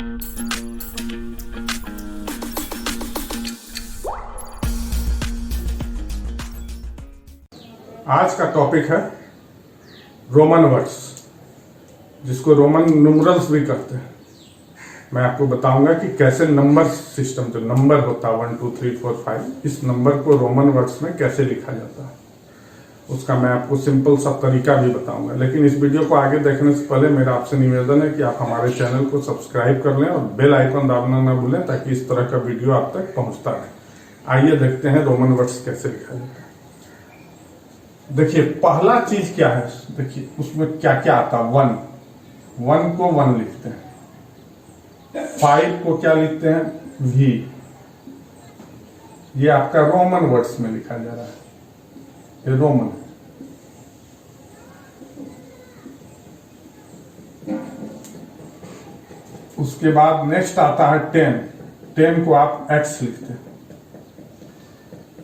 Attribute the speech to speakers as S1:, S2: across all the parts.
S1: आज का टॉपिक है रोमन वर्ड्स, जिसको रोमन न्यूमरल्स भी कहते हैं। मैं आपको बताऊंगा कि कैसे नंबर सिस्टम, जो नंबर होता है 1 2 3 4 5, इस नंबर को रोमन वर्ड्स में कैसे लिखा जाता है, उसका मैं आपको सिंपल सा तरीका भी बताऊंगा। लेकिन इस वीडियो को आगे देखने से पहले मेरा आपसे निवेदन है कि आप हमारे चैनल को सब्सक्राइब कर लें और बेल आइकन दबाना ना भूलें, ताकि इस तरह का वीडियो आप तक पहुंचता रहे। आइए देखते हैं रोमन वर्ड्स कैसे लिखा जाता है। देखिए, पहला चीज क्या है, देखिए उसमें क्या क्या आता है। 1 को 1 लिखते हैं, 5 को क्या लिखते हैं, V। ये आपका रोमन वर्ड्स में लिखा जा रहा है, ये रोमन। उसके बाद नेक्स्ट आता है 10 को आप X लिखते हैं।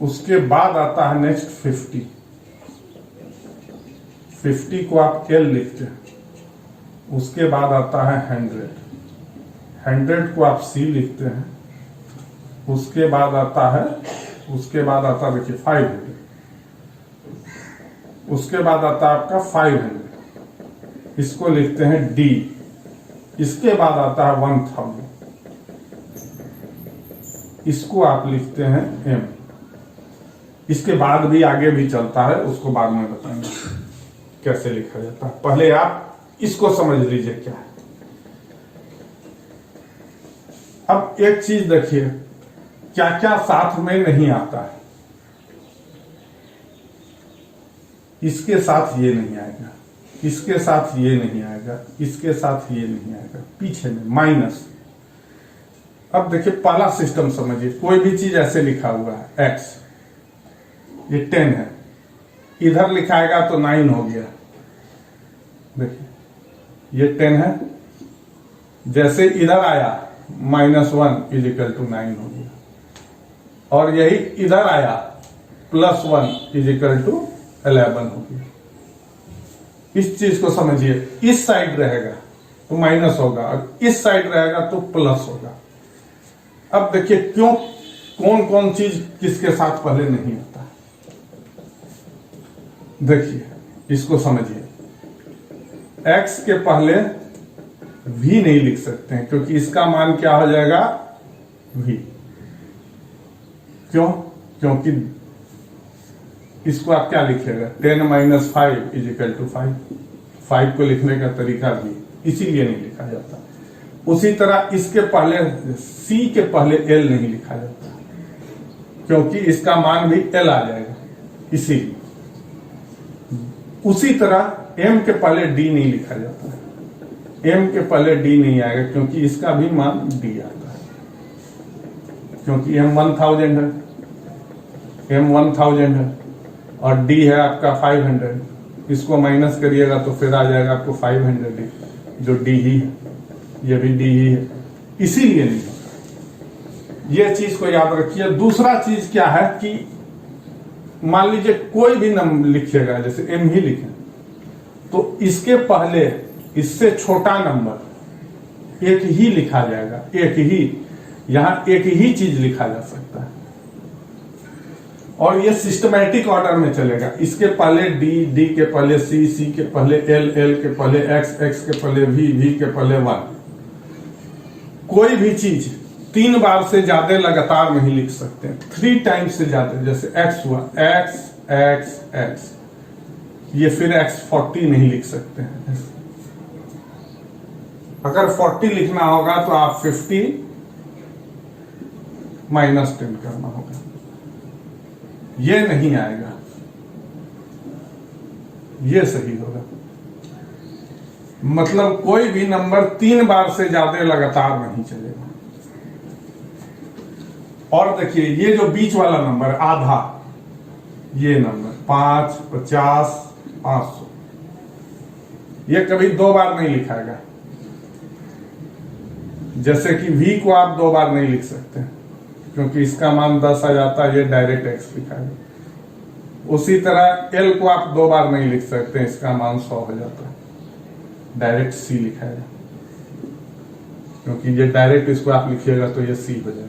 S1: उसके बाद आता है नेक्स्ट 50 को आप L लिखते हैं। उसके बाद आता है 100 को आप C लिखते हैं। उसके बाद आता है देखिए 500। उसके बाद आता है आपका 500, इसको लिखते हैं D। इसके बाद आता है 1000, इसको आप लिखते हैं M। इसके बाद भी आगे भी चलता है, उसको बाद में बताएंगे कैसे लिखा जाता है। पहले आप इसको समझ लीजिए क्या है। अब एक चीज देखिए, क्या क्या साथ में नहीं आता है। इसके साथ ये नहीं आएगा, इसके साथ ये नहीं आएगा, इसके साथ ये नहीं आएगा, पीछे में माइनस। अब देखिए पहला सिस्टम समझिए, कोई भी चीज ऐसे लिखा हुआ है x, ये 10 है, इधर लिखाएगा तो 9 हो गया। देखिए ये 10 है, जैसे इधर आया -1 = 9 हो गया, और यही इधर आया +1 = 11 हो गया। इस चीज को समझिए, इस साइड रहेगा तो माइनस होगा, और इस साइड रहेगा तो प्लस होगा। अब देखिए क्यों, कौन कौन चीज किसके साथ पहले नहीं आता। देखिए इसको समझिए, x के पहले v नहीं लिख सकते हैं, क्योंकि इसका मान क्या हो जाएगा, v। क्यों? क्योंकि इसको आप क्या लिखिएगा, 10 - 5 = 5। 5 को लिखने का तरीका भी इसीलिए नहीं लिखा जाता। उसी तरह इसके पहले, c के पहले l नहीं लिखा जाता, क्योंकि इसका मान भी l आ जाएगा, इसीलिए। उसी तरह m के पहले d नहीं लिखा जाता है, m के पहले d नहीं आएगा, क्योंकि इसका भी मान d आता है, क्योंकि m 1000 है और d है आपका 500। इसको माइनस करिएगा तो फिर आ जाएगा आपको 500, जो d ही है, ये भी d ही है, इसीलिए नहीं होता। ये चीज को याद रखिए। दूसरा चीज क्या है कि मान लीजिए कोई भी नंबर लिखिएगा, जैसे m ही लिखें, तो इसके पहले इससे छोटा नंबर एक ही लिखा जाएगा, एक ही, यहां एक ही चीज लिखा जा सकता है, और ये सिस्टमैटिक ऑर्डर में चलेगा। इसके पहले d, d के पहले c, c के पहले l, l के पहले x, x के पहले v, v के पहले 1। कोई भी चीज 3 बार से ज्यादा लगातार नहीं लिख सकते, 3 टाइम्स से ज्यादा। जैसे x हुआ, x x x, ये फिर x 40 नहीं लिख सकते हैं। अगर 40 लिखना होगा तो आप 50 - 10 करना होगा, ये नहीं आएगा, ये सही होगा। मतलब कोई भी नंबर 3 बार से ज्यादा लगातार नहीं चलेगा। और देखिए ये जो बीच वाला नंबर आधा, ये नंबर 5 50 500, ये कभी 2 बार नहीं लिखाएगा। जैसे कि v को आप 2 बार नहीं लिख सकते, क्योंकि इसका मान 10 आ जाता है, ये डायरेक्ट x लिखाएगा। उसी तरह l को आप 2 बार नहीं लिख सकते, इसका मान 100 हो जाता है, डायरेक्ट c लिखाएगा। क्योंकि ये डायरेक्ट इसको आप लिखिएगा तो ये सी हो जाएगा।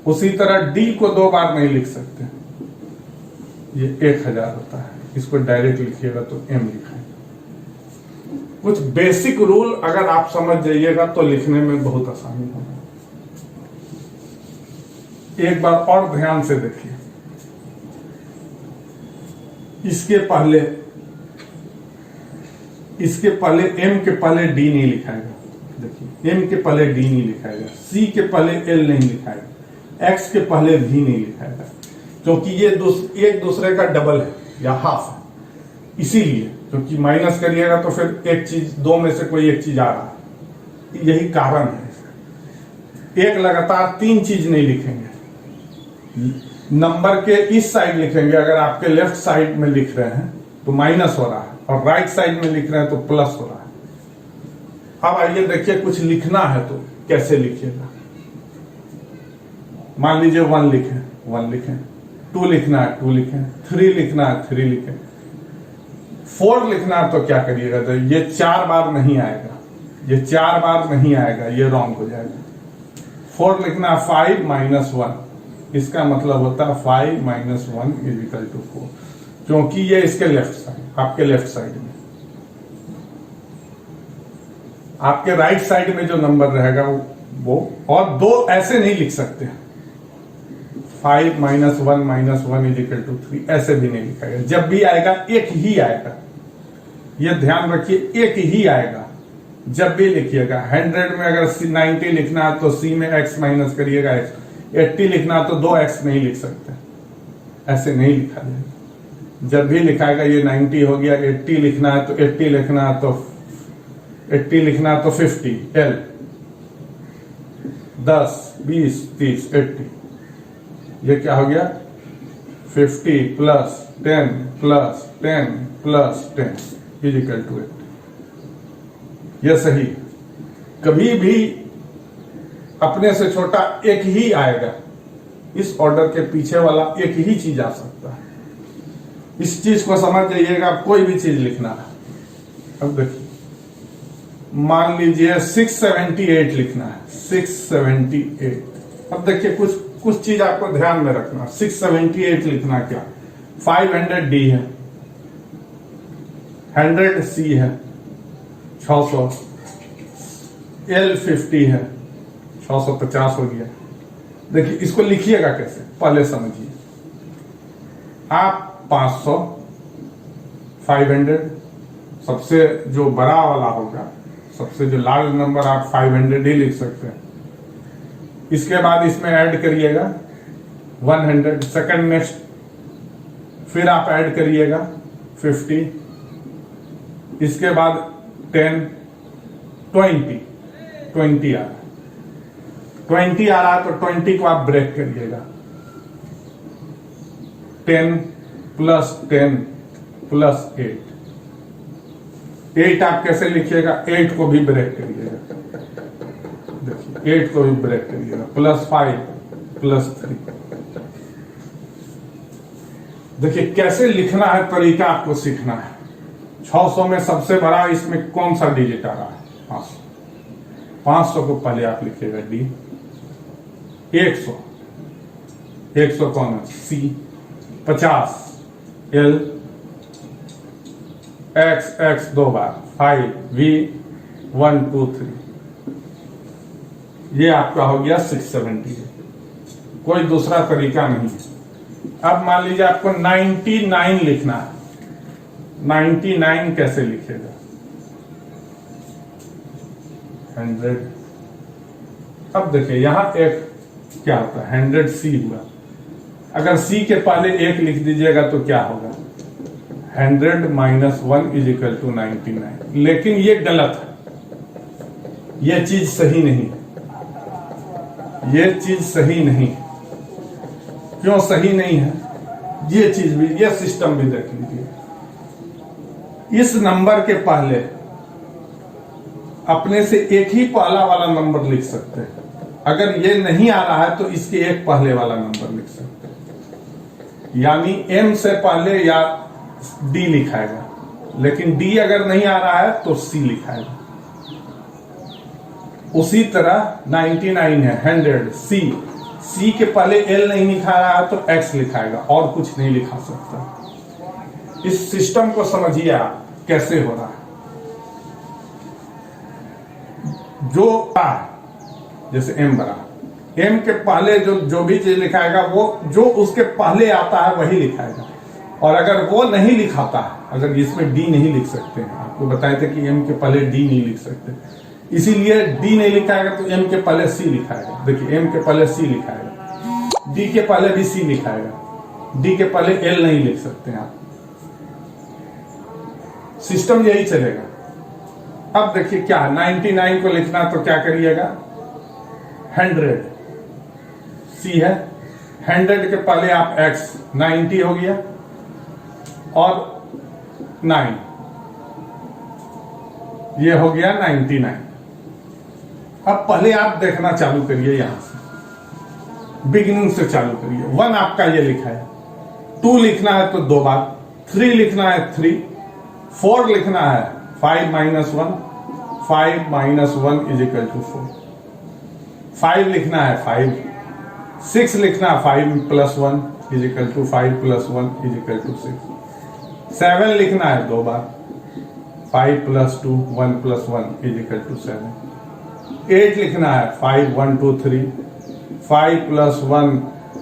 S1: उसी तरह डी को 2 बार नहीं लिख सकते, ये 1000 होता है, इसको डायरेक्ट लिखिएगा तो एम लिखाएगा। कुछ बेसिक रूल अगर आप समझ जाइएगा तो लिखने में बहुत आसानी होगा। एक बार और ध्यान से देखिए, इसके पहले एम के पहले डी नहीं लिखाएगा। देखिए एम के पहले डी नहीं लिखाएगा, सी के पहले एल नहीं लिखाएगा, एक्स के पहले भी नहीं लिखाएगा, क्योंकि ये एक दूसरे का डबल है या हाफ है। इसीलिए क्योंकि माइनस करिएगा तो फिर एक चीज, 2 में से कोई एक चीज आ रहा है, यही कारण है। एक लगातार 3 चीज नहीं लिखेंगे। नंबर के इस साइड लिखेंगे, अगर आपके लेफ्ट साइड में लिख रहे हैं तो माइनस हो रहा है, और राइट साइड में लिख रहे हैं तो प्लस हो रहा है। अब आइए देखिए, कुछ लिखना है तो कैसे लिखिएगा। मान लीजिए 1 लिखें, 1 लिखें, 2 लिखना है 2 लिखें, 3 लिखना है 3 लिखें, 4 लिखना है तो क्या करिएगा, तो ये 4 बार नहीं आएगा, ये 4 बार नहीं आएगा, ये रॉन्ग हो जाएगा। 4 लिखना 5 - 1, इसका मतलब होता है 5 - 1 = 4, क्योंकि ये इसके लेफ्ट साइड, आपके लेफ्ट साइड में। आपके राइट साइड में जो नंबर रहेगा वो, और 2 ऐसे नहीं लिख सकते, 5 - 1 - 1 = 3 ऐसे भी नहीं लिखाएगा। जब भी आएगा एक ही आएगा, ये ध्यान रखिए, एक ही आएगा जब भी लिखिएगा। 100 में अगर 90 लिखना है तो सी में x माइनस करिएगा x, 80 लिखना है तो 2x नहीं लिख सकते, ऐसे नहीं लिखा जाएगा। जब भी लिखाएगा ये 90 हो गया, 80 लिखना है तो 80 लिखना है तो 80 लिखना है तो 50 L, 10 20 30 80, ये क्या हो गया 50 + 10 + 10 + 10 = 80। यह सही। कभी भी अपने से छोटा एक ही आएगा, इस ऑर्डर के पीछे वाला एक ही चीज आ सकता है। इस चीज को समझ जाइएगा, कोई भी चीज लिखना है। अब देखिए, मान लीजिए 678 लिखना है, 678। अब देखिए कुछ चीज आपको ध्यान में रखना। 678 लिखना क्या, 500 डी है, 100 सी है, 600 L 50 है, 650 हो गया। देखिए इसको लिखिएगा कैसे, पहले समझिए। आप 500 500, सबसे जो बड़ा वाला होगा, सबसे जो लार्ज नंबर आप 500 ही लिख सकते हैं। इसके बाद इसमें ऐड करिएगा 100, सेकंड नेक्स्ट, फिर आप ऐड करिएगा 50, इसके बाद 10 20 आ रहा है, 20 आ रहा है तो 20 को आप ब्रेक करिएगा, 10 + 10 + 8 आप कैसे लिखिएगा, 8 को भी ब्रेक करिएगा। देखिए 8 को भी ब्रेक करिएगा, +5 + 3। देखिए कैसे लिखना है, तरीका आपको सीखना है। 600 में सबसे बड़ा इसमें कौन सा डिजिट आ रहा है, 500। 500 को पहले आप लिखिएगा डी, 100 कौन है, सी, 50 L, x 2 बार, 5 V 1 2 3, ये आपका हो गया 670। कोई दूसरा तरीका नहीं है। अब मान लीजिए आपको 99 लिखना है, 99 कैसे लिखेगा, 100। अब देखिए यहां एक क्या होता है, 100 सी हुआ। अगर सी के पहले 1 लिख दीजिएगा तो क्या होगा, 100 - 1 = 99। लेकिन ये गलत है, ये चीज सही नहीं, ये चीज सही नहीं। क्यों सही नहीं है, ये चीज भी, ये सिस्टम भी देख लीजिए। इस नंबर के पहले अपने से एक ही पहला वाला नंबर लिख सकते हैं। अगर ये नहीं आ रहा है तो इसके एक पहले वाला नंबर लिख सकते हैं, यानी M से पहले या D लिखाएगा। लेकिन D अगर नहीं आ रहा है तो C लिखाएगा। उसी तरह 99 है 100 सी के पहले एल नहीं लिखा रहा है तो एक्स लिखाएगा और कुछ नहीं लिखा सकता। इस सिस्टम को समझिए आप कैसे हो रहा है। जो जैसे एम बड़ा, एम के पहले जो भी चीज लिखाएगा वो जो उसके पहले आता है वही लिखाएगा। और अगर वो नहीं लिखाता है, अगर इसमें डी नहीं लिख सकते हैं, आपको बताए थे कि एम के पहले डी नहीं लिख सकते, इसीलिए डी नहीं लिखाएगा तो एम के पहले सी लिखाएगा। देखिए एम के पहले सी लिखाएगा, डी के पहले भी सी लिखाएगा, डी के पहले एल नहीं लिख सकते हैं आप। सिस्टम यही चलेगा। अब देखिए क्या 99 को लिखना तो क्या करिएगा, 100 सी है, 100 के पहले आप x 90 हो गया और 9 ये हो गया 99। अब पहले आप देखना चालू करिए, यहां से बिगिनिंग से चालू करिए। 1 आपका ये लिखा है, 2 लिखना है तो 2 बार, 3 लिखना है 3, 4 लिखना है 5 - 1, 5 - 1 = 4, 5 लिखना है 5, 6 लिखना है 5 + 1 = 5 + 1 = 6, 7 लिखना है 2 बार, 5 + 2 1 + 1 = 7, 8 लिखना है 5 1 2 3, 5 + 1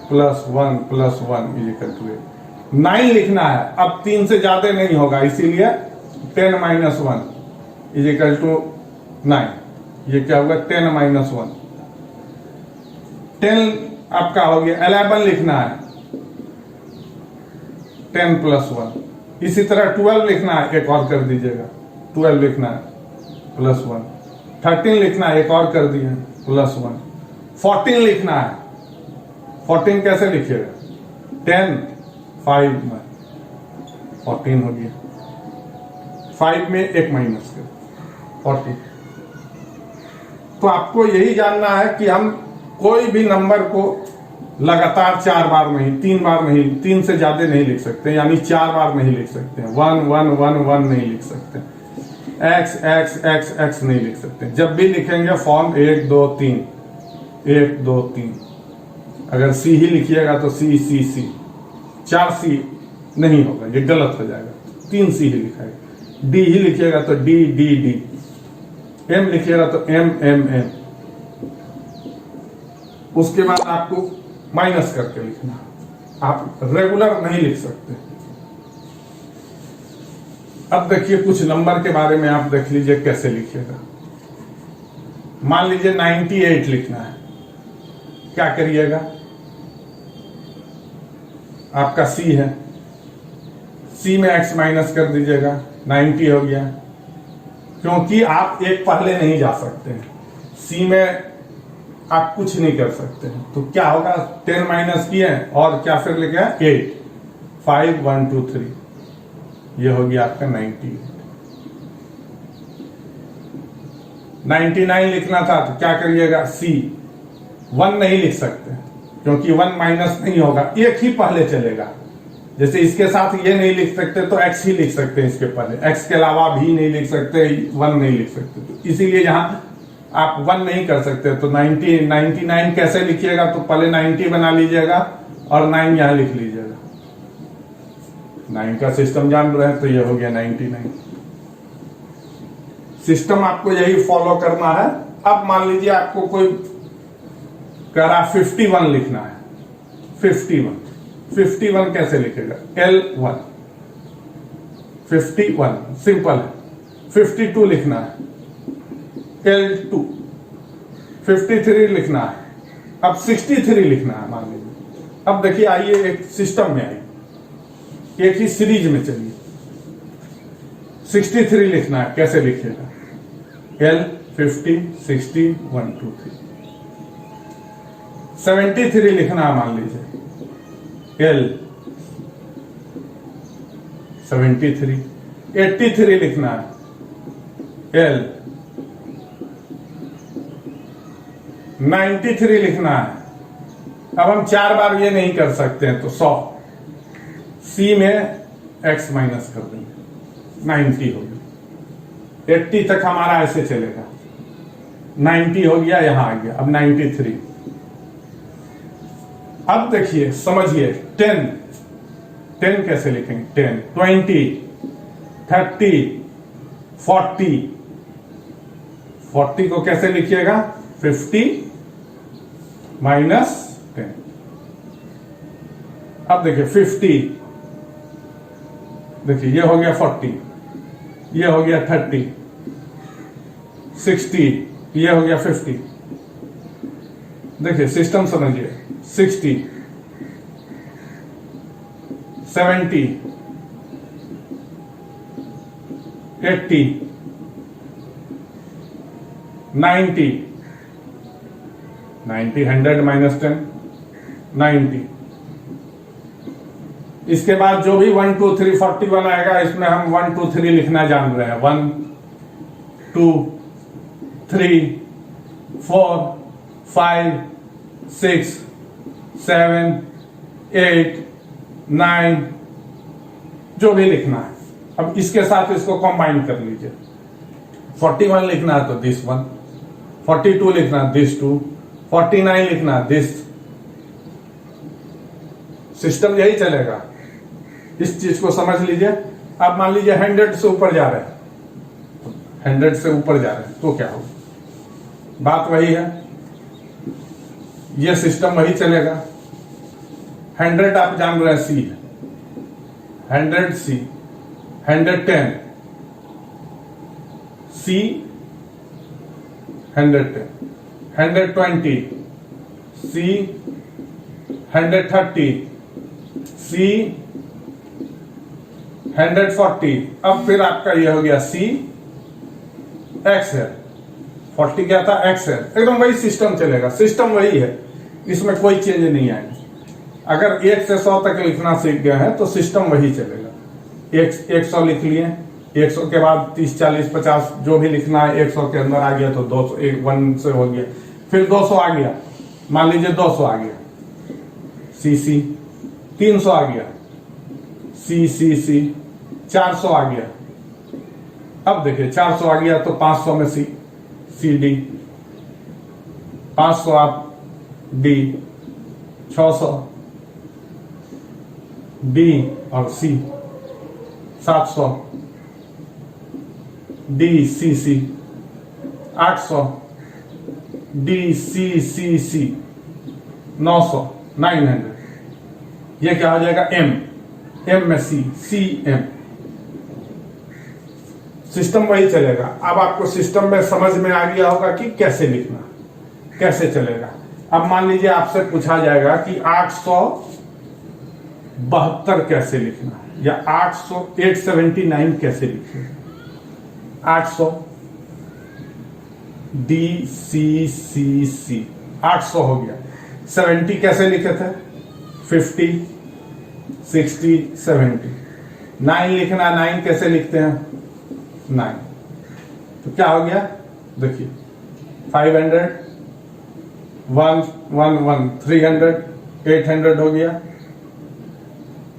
S1: + 1 + 1 = 8, 9 लिखना है। अब 3 से ज्यादा नहीं होगा, इसीलिए 10 - 1 = 9, ये क्या होगा 10 - 1, 10 आपका हो गया। 11 लिखना है 10 + 1, इसी तरह 12 लिखना है, एक और कर दीजिएगा, 12 लिखना है +1, 13 लिखना है, एक और कर दिए +1, 14 लिखना है, 14 कैसे लिखिएगा, 10 5 में 14 हो गया, 5 में एक माइनस कर 40। तो आपको यही जानना है कि हम कोई भी नंबर को लगातार 4 बार नहीं, 3 बार नहीं, 3 से ज्यादा नहीं लिख सकते, यानी 4 बार नहीं लिख सकते, 1 1 1 1 नहीं लिख सकते, x x x x नहीं लिख सकते। जब भी लिखेंगे फॉर्म 1 2 3 1 2 3, अगर सी ही लिखिएगा तो सी सी सी, 4 सी नहीं होगा, ये गलत हो जाएगा, 3 सी ही लिखाएगा। डी ही लिखिएगा तो डी डी डी, एम लिखिएगा तो एम एम एम, उसके बाद आपको माइनस करके लिखना, आप रेगुलर नहीं लिख सकते। अब देखिए कुछ नंबर के बारे में आप देख लीजिए कैसे लिखिएगा। मान लीजिए 98 लिखना है, क्या करिएगा, आपका सी है, सी में x माइनस कर दीजिएगा, 90 हो गया। क्योंकि आप एक पहले नहीं जा सकते हैं, सी में आप कुछ नहीं कर सकते हैं, तो क्या होगा 10 माइनस किए और क्या फिर लिखे 8, 5 1 2 3, ये हो गया आपका 98। 99 लिखना था तो क्या करिएगा, सी 1 नहीं लिख सकते क्योंकि 1 माइनस नहीं होगा, एक ही पहले चलेगा। जैसे इसके साथ ये नहीं लिख सकते तो x ही लिख सकते हैं इसके पहले, x के अलावा भी नहीं लिख सकते, 1 नहीं लिख सकते, तो इसीलिए यहां आप 1 नहीं कर सकते। तो 99 कैसे लिखिएगा, तो पहले 90 बना लीजिएगा और 9 यहां लिख लीजिएगा। 9 का सिस्टम जान रहे हैं तो ये हो गया 99। सिस्टम आपको यही फॉलो करना है। अब मान लीजिए आपको कोई कह रहा 51 लिखना है, 51 कैसे लिखेगा, L1 51 सिंपल है। 52 लिखना है, L2 53 लिखना है, अब 63 लिखना है मान लीजिए। अब देखिए आइए एक सिस्टम में आइए, एक ही सीरीज में चलिए। 63 लिखना है, कैसे लिखिएगा, L 50 60 1 2 3। 73 लिखना है मान लीजिए, L 73। 83 लिखना है, L 93 लिखना है। अब हम 4 बार ये नहीं कर सकते हैं तो 100, C में x माइनस कर देंगे, 90 हो गया। 80 तक हमारा ऐसे चलेगा। 90 हो गया, यहां आ गया, अब 93। अब देखिए समझिए 10 कैसे लिखेंगे, 10, 20, 30, 40 को कैसे लिखिएगा, 50 -10। अब देखिए 50, देखिए ये हो गया 40, ये हो गया 30, 60, ये हो गया 50। देखिए सिस्टम समझिए, 60, 70, 80, 90, 100 -10, 90। इसके बाद जो भी 1 2 3 41 आएगा, इसमें हम 1 2 3 लिखना जान रहे हैं। 1 2 3 4 5 6 7 8 9, जो भी लिखना है। अब इसके साथ इसको कंबाइन कर लीजिए। 41 लिखना है तो दिस 1, 42 लिखना है दिस 2, 49 लिखना है दिस। सिस्टम यही चलेगा, इस चीज को समझ लीजिए। आप मान लीजिए 100 से ऊपर जा रहे हैं, 100 से ऊपर जा रहे हैं तो क्या होगा, बात वही है, ये सिस्टम वही चलेगा। 100 आप जान रहे हैं सी है, 100 सी, 110 सी, 110, 120 सी, 130 सी, 140। अब फिर आपका ये हो गया सी, एक्स है, 40 क्या था, एक्स है। एकदम वही सिस्टम चलेगा, सिस्टम वही है, इसमें कोई चेंज नहीं आएगा। अगर 1 से 100 तक लिखना सीख गए हैं तो सिस्टम वही चलेगा। 100 लिख लिए, 100 के बाद 30 40 50 जो भी लिखना है, 100 के अंदर आ गया तो 200, 1 से हो गया, फिर 200 आ गया, मान लीजिए 200 आ गया, सी, 300 आ गया, सी, 400 आ गया। अब देखिए 400 आ गया तो 500 में सी डी, 500 आप डी, 600 डी और सी, 700 डी सी, 800 डी सी, 900, 900। ये क्या हो जाएगा, एम में सी एम। सिस्टम वही चलेगा। अब आपको सिस्टम में समझ में आ गया होगा कि कैसे लिखना, कैसे चलेगा। अब मान लीजिए आपसे पूछा जाएगा कि 872 कैसे लिखना, या 879 कैसे लिखना। 800 डी सी, 800 हो गया। 70 कैसे लिखे थे, 50 60 70। 9 लिखना, 9 कैसे लिखते हैं, 9। तो क्या हो गया, देखिए 500 1 300 800 हो गया,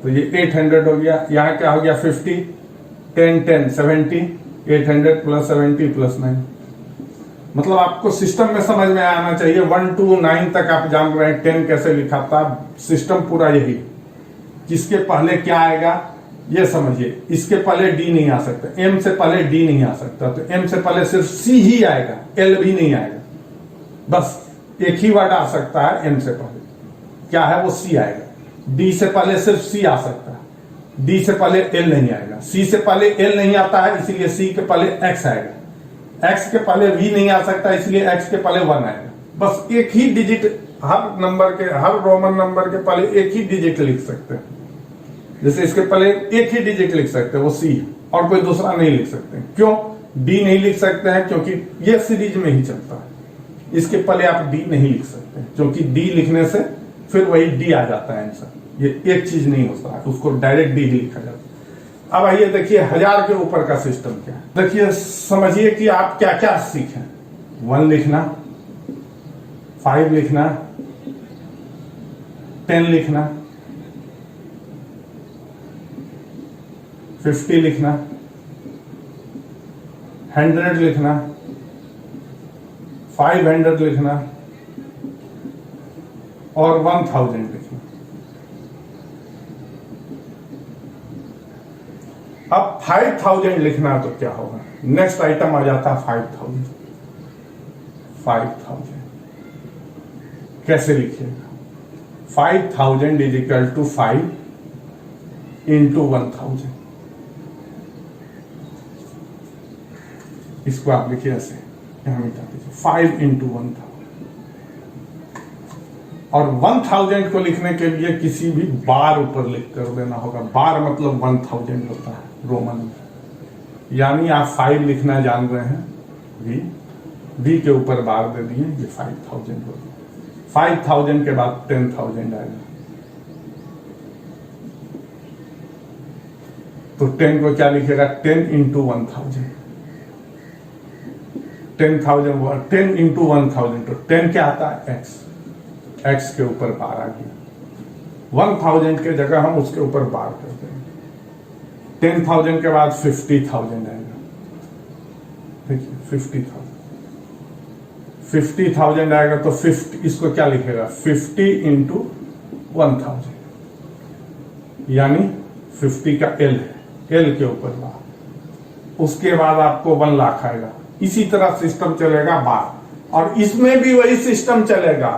S1: तो ये 800 हो गया। यहां क्या हो गया, 50 10 10 70, 800 प्लस 70 प्लस 9। मतलब आपको सिस्टम में समझ में आना चाहिए। 1 to 9 तक आप जान रहे हैं 10 कैसे लिखा था, सिस्टम पूरा यही। जिसके पहले क्या आएगा ये समझिए, इसके पहले डी नहीं आ सकता, एम से पहले डी नहीं आ सकता, तो एम से पहले सिर्फ सी ही आएगा, एल भी नहीं आएगा। बस एक ही वर्ड आ सकता है एम से पहले, क्या है वो सी आएगा। डी से पहले सिर्फ सी आ सकता है, डी से पहले एल नहीं आएगा, सी से पहले एल नहीं आता है इसलिए सी के पहले एक्स आएगा, एक्स के पहले वी नहीं आ सकता इसलिए एक्स के पहले 1 आएगा। बस एक ही डिजिट, हर नंबर के, हर रोमन नंबर के पहले एक ही डिजिट लिख सकते हैं। जैसे इसके पहले एक ही डिजिट लिख सकते हैं, वो सी, और कोई दूसरा नहीं लिख सकते। क्यों डी नहीं लिख सकते हैं, क्योंकि ये सीरीज में ही चलता है। इसके पहले आप डी नहीं लिख सकते, क्योंकि डी लिखने से फिर वही डी आ जाता है आंसर। ये एक चीज नहीं होता है, उसको डायरेक्ट डी ही लिखा जाता है। अब आइए देखिए 1000 के ऊपर का सिस्टम क्या है। देखिए समझिए कि आप क्या क्या सीखें। 1 लिखना, 5 लिखना, 10 लिखना, 50 लिखना, 100 लिखना, 500 लिखना और 1000 लिखना। अब 5000 लिखना तो क्या होगा, नेक्स्ट आइटम आ जाता है 5000। कैसे लिखिएगा, 5000 इज इक्वल टू 5 इंटू 1000। इसको आप लिखिए ऐसे, यहां मिटा दीजिए 5 इंटू 1000। और 1000 को लिखने के लिए किसी भी बार ऊपर लिख कर देना होगा। बार मतलब 1000 होता है रोमन में, यानी आप 5 लिखना जान रहे हैं, वी के ऊपर बार दे दिए, ये 5000 हो गया। 5000 के बाद 10,000 आएगा, तो 10 को क्या लिखेगा, 10 इंटू 1000। 10 इंटू 1000, तो 10 क्या आता है, एक्स के ऊपर बार आ गया। 1000 के जगह हम उसके ऊपर बार कर देंगे। 10,000 के बाद 50,000 आएगा, देखिए 50,000 आएगा, तो 50 इसको क्या लिखेगा, 50 इंटू 1000, यानी 50 का एल है, एल के ऊपर बार। उसके बाद आपको 1 लाख आएगा। इसी तरह सिस्टम चलेगा बार, और इसमें भी वही सिस्टम चलेगा।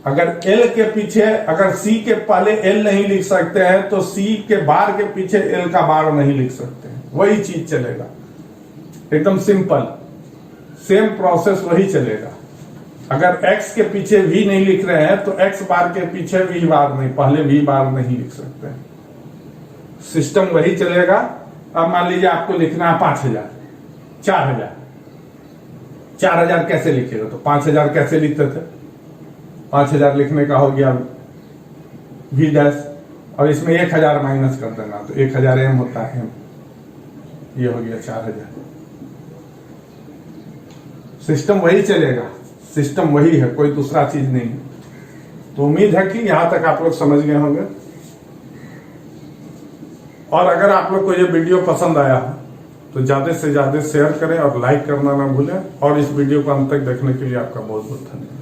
S1: अगर एल के पीछे, अगर सी के पहले एल नहीं लिख सकते हैं तो सी के बार के पीछे एल का बार नहीं लिख सकते हैं, वही चीज चलेगा। एकदम सिंपल, सेम प्रोसेस वही चलेगा। अगर एक्स के पीछे वी नहीं लिख रहे हैं तो एक्स बार के पीछे वी बार नहीं, पहले वी बार नहीं लिख सकते हैं। सिस्टम वही चलेगा। अब मान लीजिए आपको लिखना है 5000, 4000। 4000 कैसे लिखेगा, तो 5000 कैसे लिखते थे, 5000 लिखने का हो गया वी डैश, और इसमें 1000 माइनस कर देना, तो 1000 एम होता है, एम, ये हो गया 4000। सिस्टम वही चलेगा, सिस्टम वही है, कोई दूसरा चीज नहीं है। तो उम्मीद है कि यहां तक आप लोग समझ गए होंगे। और अगर आप लोग को ये वीडियो पसंद आया तो ज्यादा से ज्यादा शेयर करें और लाइक करना ना भूलें। और इस वीडियो को अंत तक देखने के लिए आपका बहुत बहुत धन्यवाद।